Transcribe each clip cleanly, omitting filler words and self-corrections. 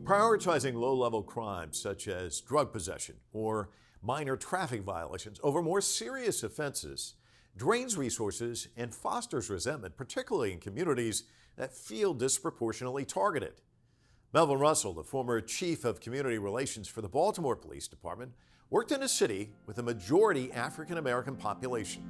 Prioritizing low-level crimes such as drug possession or minor traffic violations over more serious offenses drains resources and fosters resentment, particularly in communities that feel disproportionately targeted. Melvin Russell, the former chief of community relations for the Baltimore Police Department, worked in a city with a majority African-American population.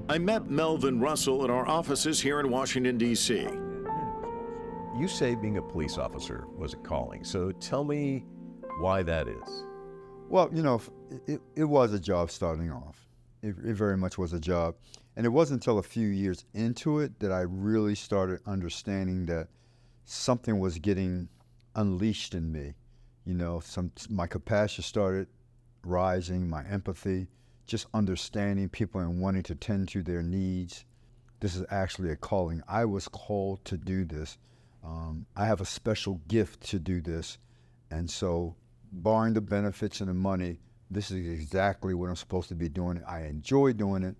I met Melvin Russell at our offices here in Washington, D.C. You say being a police officer was a calling, so tell me why that is. Well, you know, it was a job starting off. It very much was a job. And it wasn't until a few years into it that I really started understanding that something was getting unleashed in me. You know, my compassion started rising, my empathy, just understanding people and wanting to tend to their needs. This is actually a calling. I was called to do this. I have a special gift to do this. And so, barring the benefits and the money, this is exactly what I'm supposed to be doing. I enjoy doing it,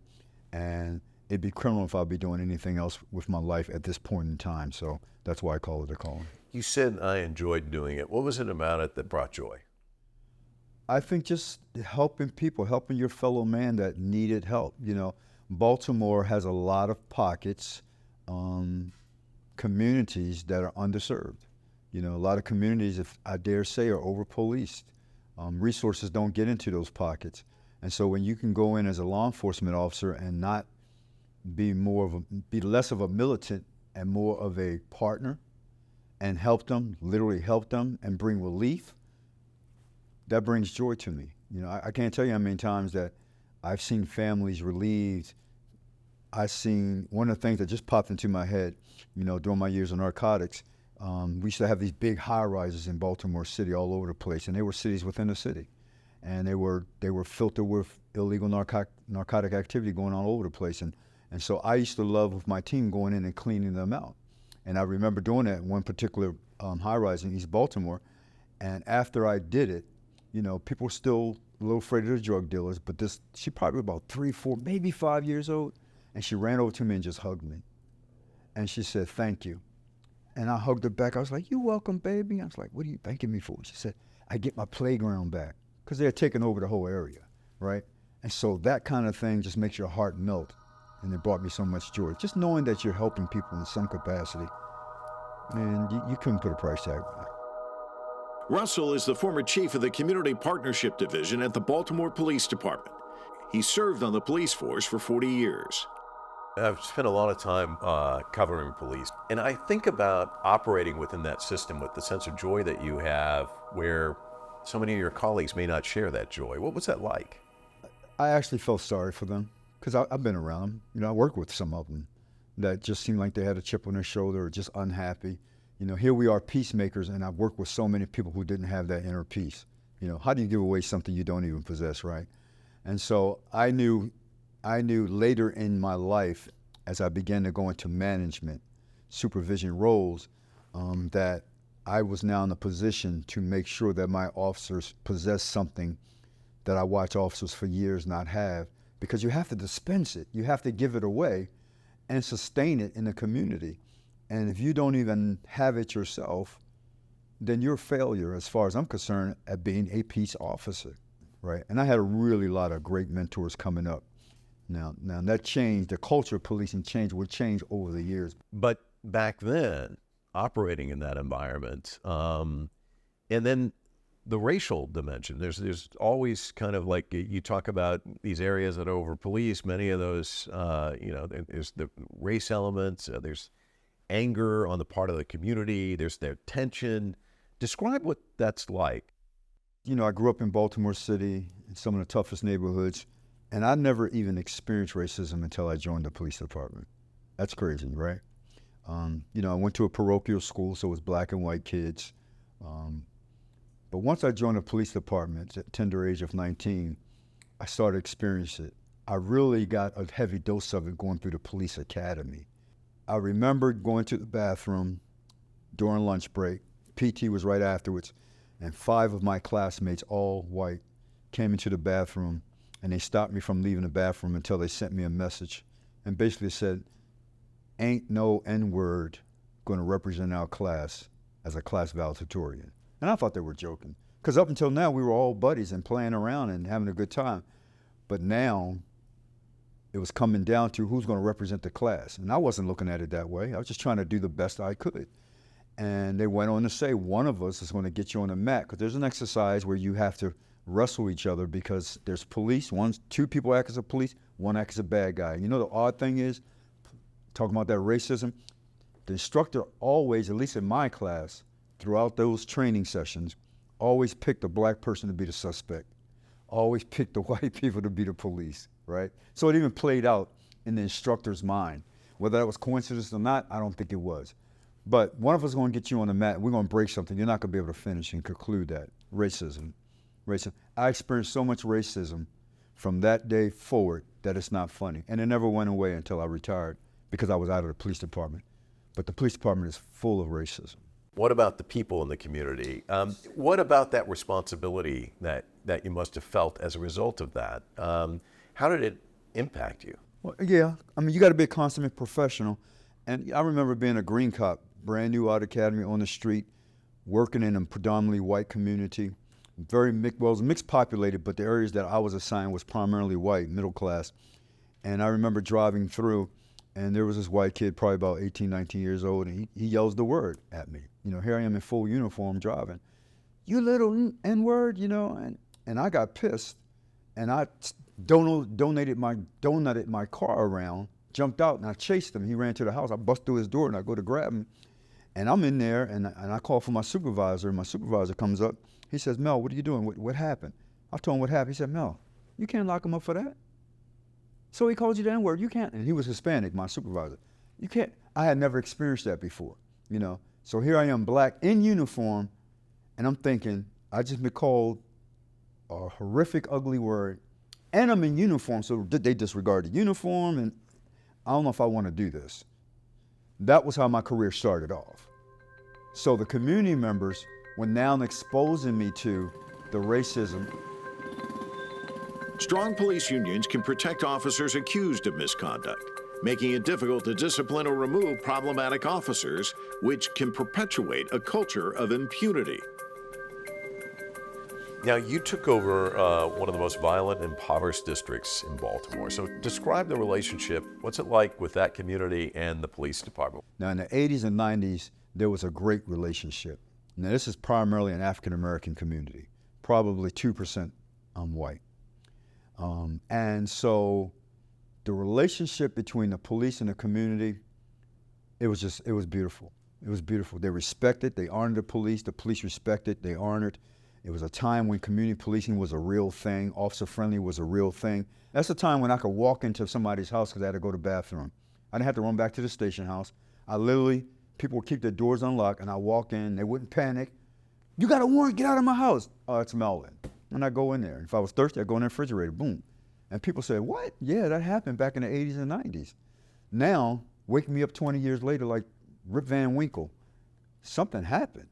and it'd be criminal if I'd be doing anything else with my life at this point in time. So that's why I call it a calling. You said I enjoyed doing it. What was it about it that brought joy? I think just helping people, helping your fellow man that needed help. You know, Baltimore has a lot of pockets, communities that are underserved. You know, a lot of communities, if I dare say, are over-policed. Resources don't get into those pockets. And so when you can go in as a law enforcement officer and not be less of a militant and more of a partner and help them, literally help them and bring relief, that brings joy to me. You know, I can't tell you how many times that I've seen families relieved. I've seen one of the things that just popped into my head, you know, during my years of narcotics. We used to have these big high-rises in Baltimore City all over the place, and they were cities within the city. And they were filtered with illegal narcotic activity going on all over the place. And so I used to love with my team going in and cleaning them out. And I remember doing that in one particular high-rise in East Baltimore. And after I did it, you know, people were still a little afraid of the drug dealers, but she probably about 3, 4, maybe 5 years old, and she ran over to me and just hugged me. And she said, "Thank you." And I hugged her back. I was like, "You're welcome, baby." I was like, "What are you thanking me for?" She said, "I get my playground back," because they had taken over the whole area, right? And so that kind of thing just makes your heart melt, and it brought me so much joy. Just knowing that you're helping people in some capacity, man, you couldn't put a price tag on it. Russell is the former chief of the Community Partnership Division at the Baltimore Police Department. He served on the police force for 40 years. I've spent a lot of time covering police, and I think about operating within that system with the sense of joy that you have where so many of your colleagues may not share that joy. What was that like? I actually felt sorry for them because I've been around them. You know, I work with some of them that just seemed like they had a chip on their shoulder or just unhappy. You know, here we are peacemakers, and I've worked with so many people who didn't have that inner peace. You know, how do you give away something you don't even possess, right? And so I knew later in my life, as I began to go into management, supervision roles, that I was now in a position to make sure that my officers possess something that I watch officers for years not have, because you have to dispense it. You have to give it away and sustain it in the community. And if you don't even have it yourself, then you're a failure, as far as I'm concerned, at being a peace officer, right? And I had a really lot of great mentors coming up. Now that changed, the culture of policing would change over the years. But back then, operating in that environment, and then the racial dimension, there's always kind of like, you talk about these areas that are over-policed, many of those, you know, there's the race elements, there's anger on the part of the community, there's their tension. Describe what that's like. You know, I grew up in Baltimore City, in some of the toughest neighborhoods, and I never even experienced racism until I joined the police department. That's crazy, right? You know, I went to a parochial school, so it was black and white kids. But once I joined the police department at the tender age of 19, I started experiencing it. I really got a heavy dose of it going through the police academy. I remember going to the bathroom during lunch break. PT was right afterwards, and 5 of my classmates, all white, came into the bathroom, and they stopped me from leaving the bathroom until they sent me a message and basically said, ain't no N-word going to represent our class as a class valedictorian. And I thought they were joking, because up until now we were all buddies and playing around and having a good time. But now it was coming down to who's going to represent the class. And I wasn't looking at it that way. I was just trying to do the best I could. And they went on to say, one of us is going to get you on the mat, because there's an exercise where you have to wrestle each other, because there's police, two people act as a police, one acts as a bad guy. You know, the odd thing is, talking about that racism, the instructor always, at least in my class, throughout those training sessions, always picked a black person to be the suspect, always picked the white people to be the police, right? So it even played out in the instructor's mind. Whether that was coincidence or not, I don't think it was. But one of us is going to get you on the mat, and we're going to break something. You're not going to be able to finish and conclude that. Racism. I experienced so much racism from that day forward that it's not funny. And it never went away until I retired, because I was out of the police department. But the police department is full of racism. What about the people in the community? What about that responsibility that you must have felt as a result of that? How did it impact you? Well, yeah, I mean, you got to be a consummate professional. And I remember being a green cop, brand new out of academy, on the street, working in a predominantly white community. Very mixed, well, it was mixed populated, but the areas that I was assigned was primarily white, middle class. And I remember driving through, and there was this white kid, probably about 18, 19 years old, and he yells the word at me. You know, here I am in full uniform driving. You little N-word, you know, and I got pissed, and I donated my car around, jumped out, and I chased him. He ran to the house. I bust through his door, and I go to grab him, and I'm in there, and I call for my supervisor, and my supervisor comes up. He says, Mel, what are you doing? What happened? I told him what happened. He said, Mel, you can't lock him up for that. So he called you the N-word. You can't. And he was Hispanic, my supervisor. You can't. I had never experienced that before, you know. So here I am, black, in uniform, and I'm thinking, I just been called a horrific, ugly word, and I'm in uniform, so they disregard the uniform, and I don't know if I want to do this. That was how my career started off. So the community members were now exposing me to the racism. Strong police unions can protect officers accused of misconduct, making it difficult to discipline or remove problematic officers, which can perpetuate a culture of impunity. Now, you took over one of the most violent, impoverished districts in Baltimore. So describe the relationship. What's it like with that community and the police department? Now, in the 80s and 90s, there was a great relationship. Now, this is primarily an African-American community, probably 2% white. And so the relationship between the police and the community, it was beautiful. It was beautiful. They respected, they honored the police respected, they honored. It was a time when community policing was a real thing, officer friendly was a real thing. That's a time when I could walk into somebody's house because I had to go to the bathroom. I didn't have to run back to the station house. People would keep their doors unlocked, and I walk in, they wouldn't panic. You got a warrant, get out of my house. Oh, it's Melvin. And I go in there. If I was thirsty, I'd go in the refrigerator, boom. And people say, what? Yeah, that happened back in the 80s and 90s. Now, waking me up 20 years later like Rip Van Winkle, something happened.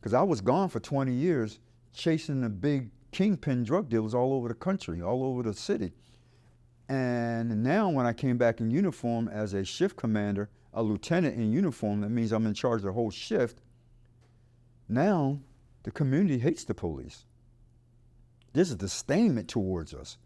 Because I was gone for 20 years chasing the big kingpin drug dealers all over the country, all over the city. And now when I came back in uniform as a shift commander, a lieutenant in uniform, that means I'm in charge of the whole shift. Now, the community hates the police. There's a disdainment towards us.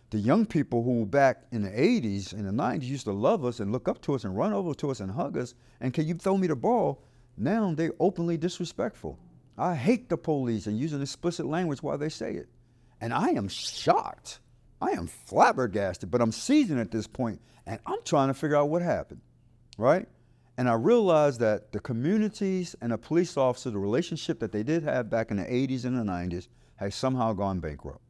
The young people who back in the 80s and the 90s used to love us and look up to us and run over to us and hug us and can you throw me the ball? Now they're openly disrespectful. I hate the police and using explicit language while they say it. And I am shocked. I am flabbergasted, but I'm seasoned at this point and I'm trying to figure out what happened, right? And I realized that the communities and the police officers, the relationship that they did have back in the 80s and the 90s has somehow gone bankrupt.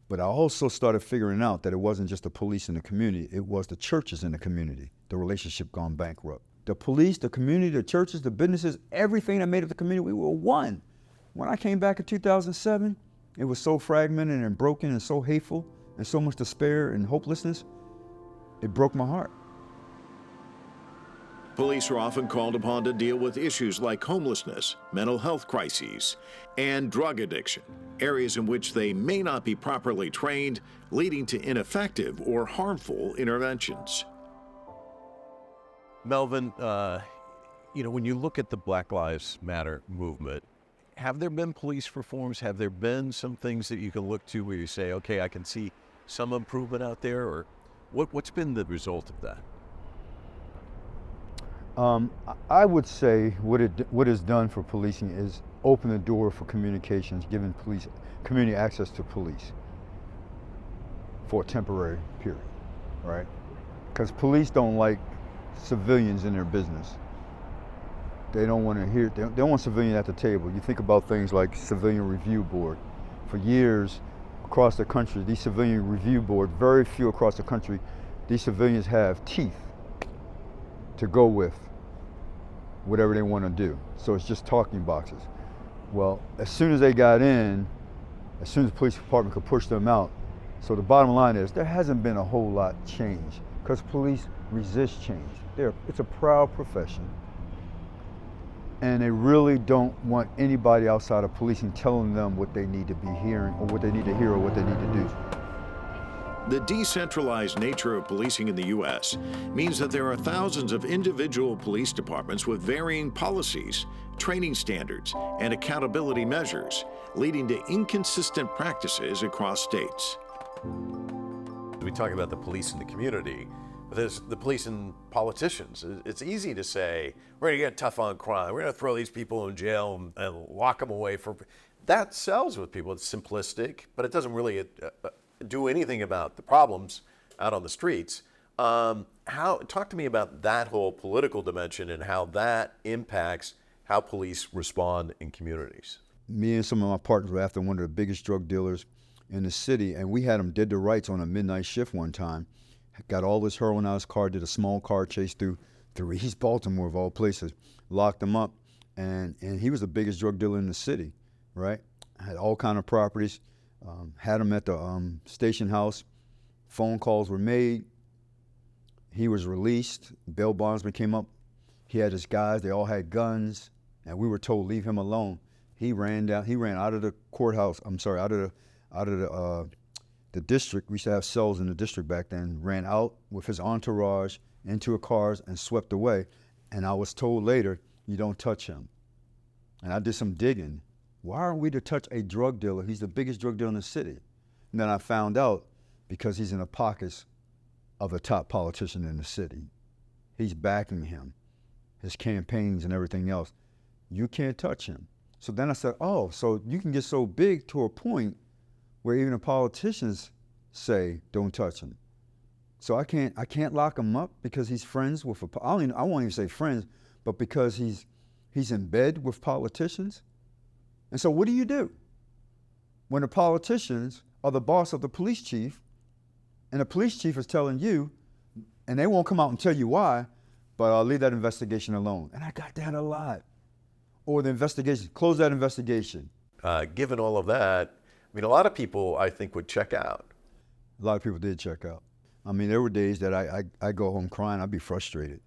But I also started figuring out that it wasn't just the police in the community, it was the churches in the community, the relationship gone bankrupt. The police, the community, the churches, the businesses, everything that made up the community, we were one. When I came back in 2007, it was so fragmented and broken and so hateful and so much despair and hopelessness, it broke my heart. Police are often called upon to deal with issues like homelessness, mental health crises, and drug addiction, areas in which they may not be properly trained, leading to ineffective or harmful interventions. Melvin, when you look at the Black Lives Matter movement, have there been police reforms? Have there been some things that you can look to where you say, okay, I can see some improvement out there? Or what's been the result of that? I would say what is done for policing is open the door for communications, giving community access to police for a temporary period, right? Because police don't like civilians in their business. They don't want to hear, they don't want civilians at the table. You think about things like Civilian Review Board. For years across the country, these Civilian Review Board, very few across the country, these civilians have teeth to go with whatever they want to do. So it's just talking boxes. Well, as soon as they got in, as soon as the police department could push them out. So the bottom line is there hasn't been a whole lot change because police resist change. It's a proud profession. And they really don't want anybody outside of policing telling them what they need to be hearing or what they need to hear or what they need to do. The decentralized nature of policing in the U.S. means that there are thousands of individual police departments with varying policies, training standards, and accountability measures, leading to inconsistent practices across states. We talk about the police in the community, but there's the police and politicians. It's easy to say, we're going to get tough on crime. We're going to throw these people in jail and lock them away for... That sells with people. It's simplistic, but it doesn't really do anything about the problems out on the streets. Talk to me about that whole political dimension and how that impacts how police respond in communities. Me and some of my partners were after one of the biggest drug dealers in the city, and we had him dead to rights on a midnight shift one time. Got all this heroin out of his car, did a small car chase through East Baltimore of all places, locked him up, and he was the biggest drug dealer in the city, right? Had all kind of properties. Had him at the station house. Phone calls were made. He was released. Bail bondsman came up. He had his guys. They all had guns, and we were told leave him alone. He ran out of the courthouse. Out of the district. We used to have cells in the district back then. Ran out with his entourage into a cars and swept away. And I was told later, you don't touch him. And I did some digging. Why aren't we to touch a drug dealer? He's the biggest drug dealer in the city. And then I found out because he's in the pockets of the top politician in the city. He's backing him, his campaigns and everything else. You can't touch him. So then I said, oh, so you can get so big to a point where even the politicians say, don't touch him. So I can't lock him up because he's friends with I won't even say friends, but because he's in bed with politicians. And so what do you do when the politicians are the boss of the police chief and the police chief is telling you, and they won't come out and tell you why, but I'll leave that investigation alone. And I got that a lot. Or the investigation, close that investigation. Given all of that, I mean, a lot of people, I think, would check out. A lot of people did check out. I mean, there were days that I go home crying. I'd be frustrated,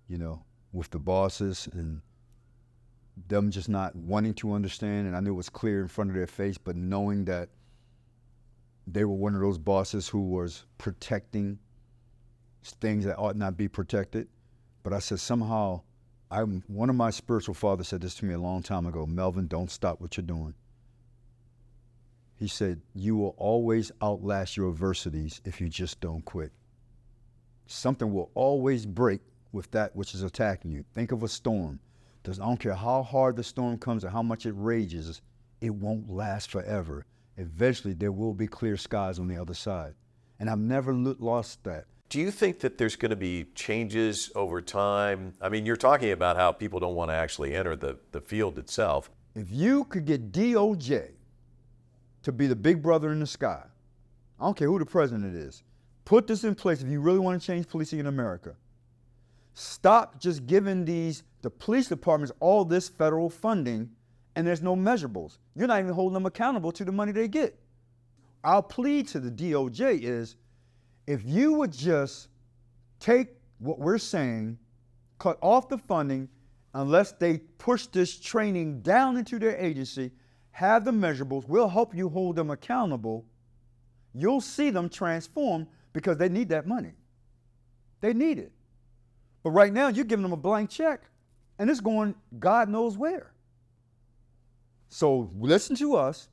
with the bosses and them just not wanting to understand. And I knew it was clear in front of their face, but knowing that they were one of those bosses who was protecting things that ought not be protected. But I said, somehow, one of my spiritual fathers said this to me a long time ago, Melvin, don't stop what you're doing. He said, you will always outlast your adversities if you just don't quit. Something will always break with that which is attacking you. Think of a storm. I don't care how hard the storm comes or how much it rages, it won't last forever. Eventually, there will be clear skies on the other side. And I've never lost that. Do you think that there's going to be changes over time? I mean, you're talking about how people don't want to actually enter the field itself. If you could get DOJ to be the big brother in the sky, I don't care who the president is, put this in place if you really want to change policing in America. Stop just giving the police departments all this federal funding and there's no measurables. You're not even holding them accountable to the money they get. Our plea to the DOJ is, if you would just take what we're saying cut off the funding unless they push this training down into their agency, have the measurables, we'll help you hold them accountable. You'll see them transform because they need that money. They need it. But right now, you're giving them a blank check, and it's going God knows where. So listen to us.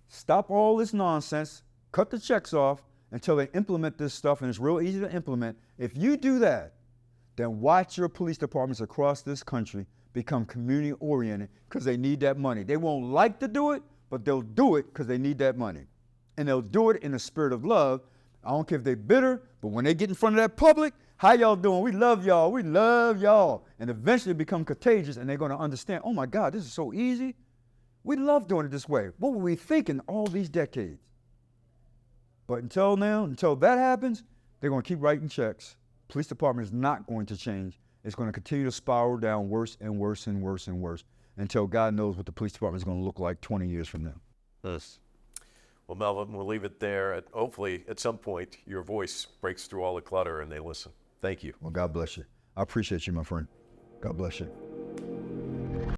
Stop all this nonsense. Cut the checks off until they implement this stuff, and it's real easy to implement. If you do that, then watch your police departments across this country become community-oriented because they need that money. They won't like to do it, but they'll do it because they need that money. And they'll do it in the spirit of love. I don't care if they're bitter, but when they get in front of that public, how y'all doing? We love y'all. We love y'all. And eventually become contagious, and they're going to understand, oh my God, this is so easy. We love doing it this way. What were we thinking all these decades? But until now, until that happens, they're going to keep writing checks. Police department is not going to change. It's going to continue to spiral down worse and worse and worse and worse until God knows what the police department is going to look like 20 years from now. Yes. Well, Melvin, we'll leave it there. Hopefully, at some point, your voice breaks through all the clutter and they listen. Thank you. Well, God bless you. I appreciate you, my friend. God bless you.